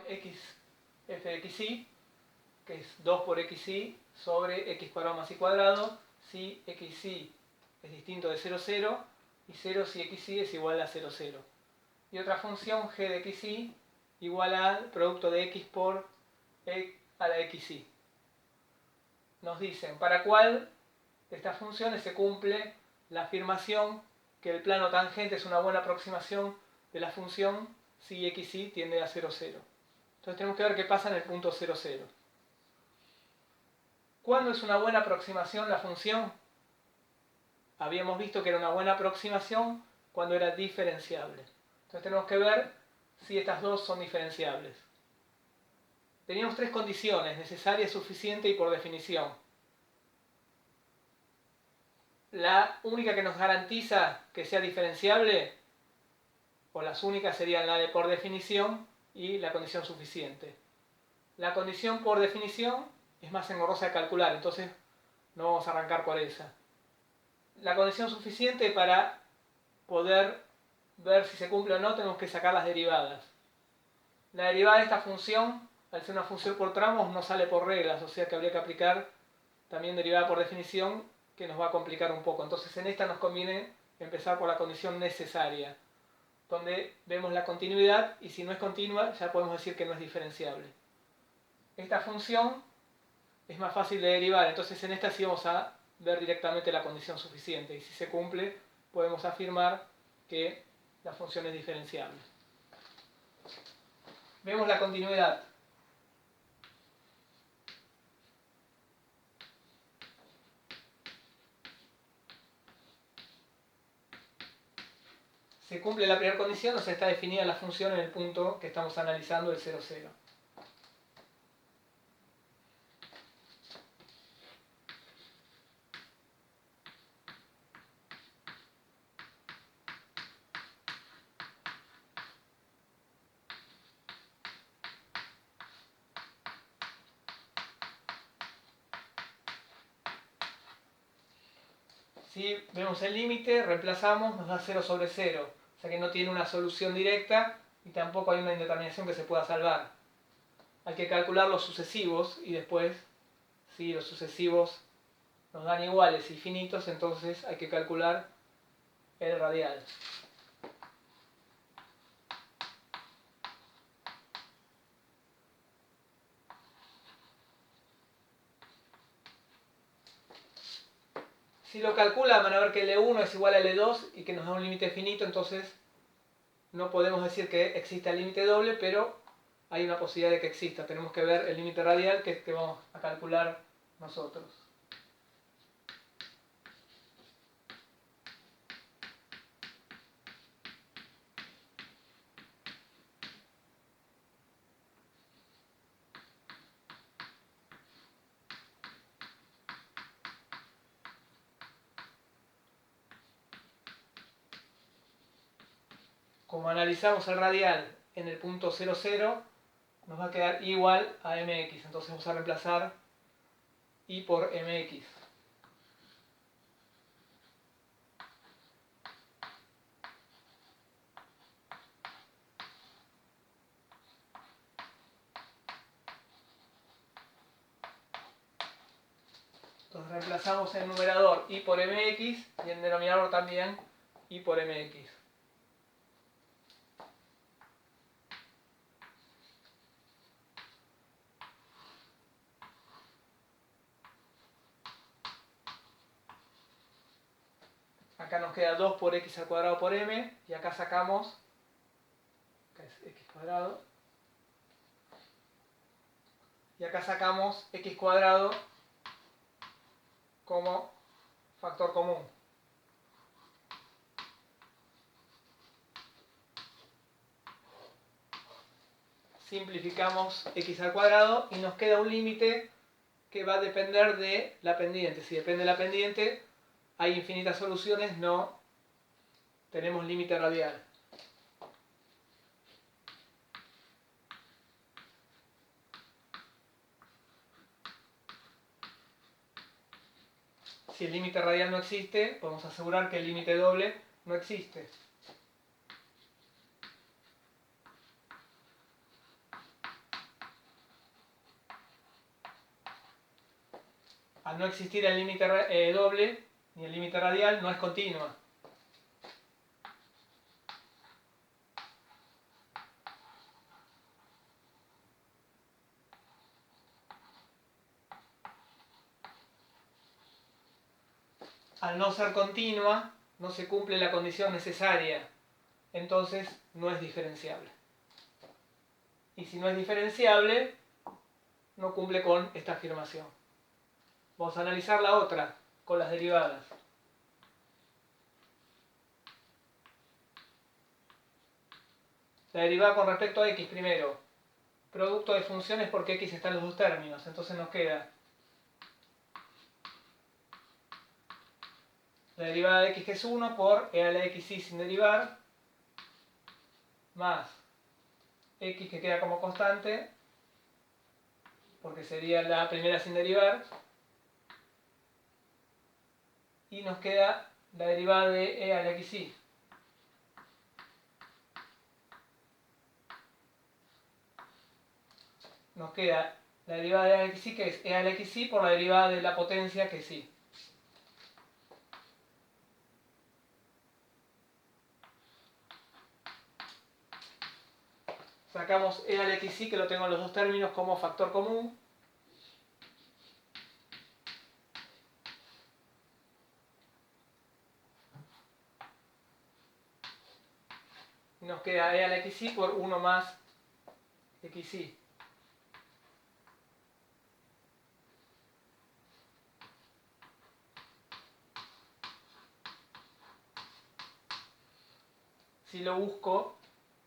x f de xy, que es 2 por xy sobre x cuadrado más y cuadrado, si xy es distinto de 0, 0, y 0 si xy es igual a 0, 0. Y otra función g de xy igual al producto de x por e a la xy. Nos dicen para cuál de estas funciones se cumple la afirmación que el plano tangente es una buena aproximación de la función si xy tiende a 0, 0. Entonces tenemos que ver qué pasa en el punto 0, 0. ¿Cuándo es una buena aproximación la función? Habíamos visto que era una buena aproximación cuando era diferenciable. Entonces tenemos que ver si estas dos son diferenciables. Teníamos tres condiciones: necesaria, suficiente y por definición. La única que nos garantiza que sea diferenciable, o las únicas, serían la de por definición y la condición suficiente. La condición por definición es más engorrosa de calcular, entonces no vamos a arrancar por esa. La condición suficiente, para poder ver si se cumple o no, tenemos que sacar las derivadas. La derivada de esta función, al ser una función por tramos, no sale por reglas, o sea que habría que aplicar también derivada por definición, que nos va a complicar un poco. Entonces en esta nos conviene empezar por la condición necesaria, donde vemos la continuidad, y si no es continua ya podemos decir que no es diferenciable. Esta función es más fácil de derivar, entonces en esta sí vamos a ver directamente la condición suficiente, y si se cumple podemos afirmar que la función es diferenciable. Vemos la continuidad. Se cumple la primera condición, o sea, está definida la función en el punto que estamos analizando, el 0, 0. Si vemos el límite, reemplazamos, nos da 0 sobre 0. O sea que no tiene una solución directa y tampoco hay una indeterminación que se pueda salvar. Hay que calcular los sucesivos y después, si los sucesivos nos dan iguales y finitos, entonces hay que calcular el radial. Si lo calculan, van a ver que L1 es igual a L2 y que nos da un límite finito, entonces no podemos decir que exista el límite doble, pero hay una posibilidad de que exista. Tenemos que ver el límite radial, que es que vamos a calcular nosotros. Como analizamos el radial en el punto 0, 0, nos va a quedar igual a mx. Entonces vamos a reemplazar y por mx. Entonces reemplazamos en el numerador y por mx y en el denominador también y por mx. Acá nos queda 2 por x al cuadrado por m, y acá sacamos, acá es x cuadrado, y acá sacamos x cuadrado como factor común. Simplificamos x al cuadrado y nos queda un límite que va a depender de la pendiente. Si depende de la pendiente, hay infinitas soluciones, no tenemos límite radial. Si el límite radial no existe, podemos asegurar que el límite doble no existe. al no existir el límite doble ni el límite radial, no es continua. Al no ser continua, no se cumple la condición necesaria, entonces no es diferenciable. Y si no es diferenciable, no cumple con esta afirmación. Vamos a analizar la otra, con las derivadas. La derivada con respecto a x primero. Producto de funciones porque x está en los dos términos, entonces nos queda la derivada de x que es 1 por e a la xy sin derivar, más x que queda como constante, porque sería la primera sin derivar, y nos queda la derivada de e a la xy. Nos queda la derivada de e a la xy, que es e a la xy por la derivada de la potencia que sí. Sacamos e a la xy, que lo tengo en los dos términos como factor común. Nos queda e a la xy por 1 más xy. Si lo busco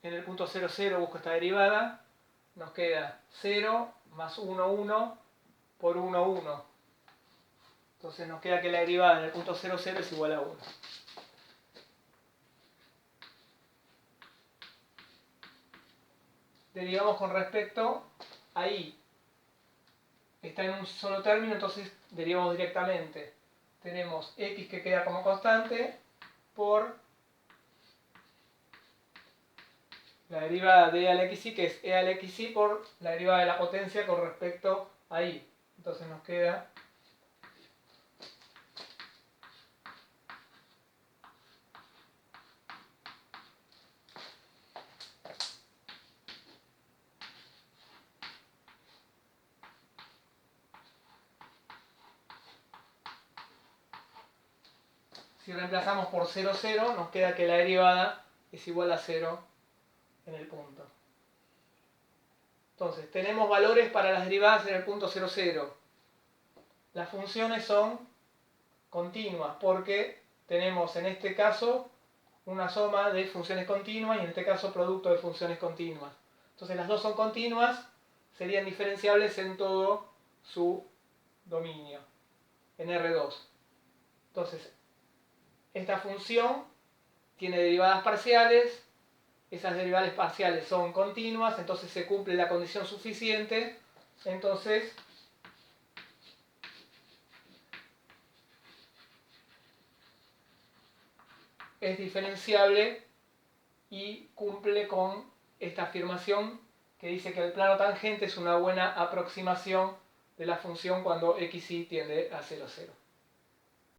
en el punto 0, 0, busco esta derivada, nos queda 0 más 1, 1 por 1, 1. Entonces nos queda que la derivada en el punto 0, 0 es igual a 1. Derivamos con respecto a y. Está en un solo término, entonces derivamos directamente. Tenemos x que queda como constante por la derivada de e a la xy, que es e a la xy por la derivada de la potencia con respecto a y. Entonces nos queda si reemplazamos por 0, 0, nos queda que la derivada es igual a 0 en el punto. Entonces, tenemos valores para las derivadas en el punto 0, 0. Las funciones son continuas porque tenemos en este caso una suma de funciones continuas y en este caso producto de funciones continuas. Entonces las dos son continuas, serían diferenciables en todo su dominio, en R2. Entonces, esta función tiene derivadas parciales, esas derivadas parciales son continuas, entonces se cumple la condición suficiente, entonces es diferenciable y cumple con esta afirmación que dice que el plano tangente es una buena aproximación de la función cuando xy tiende a 0, 0.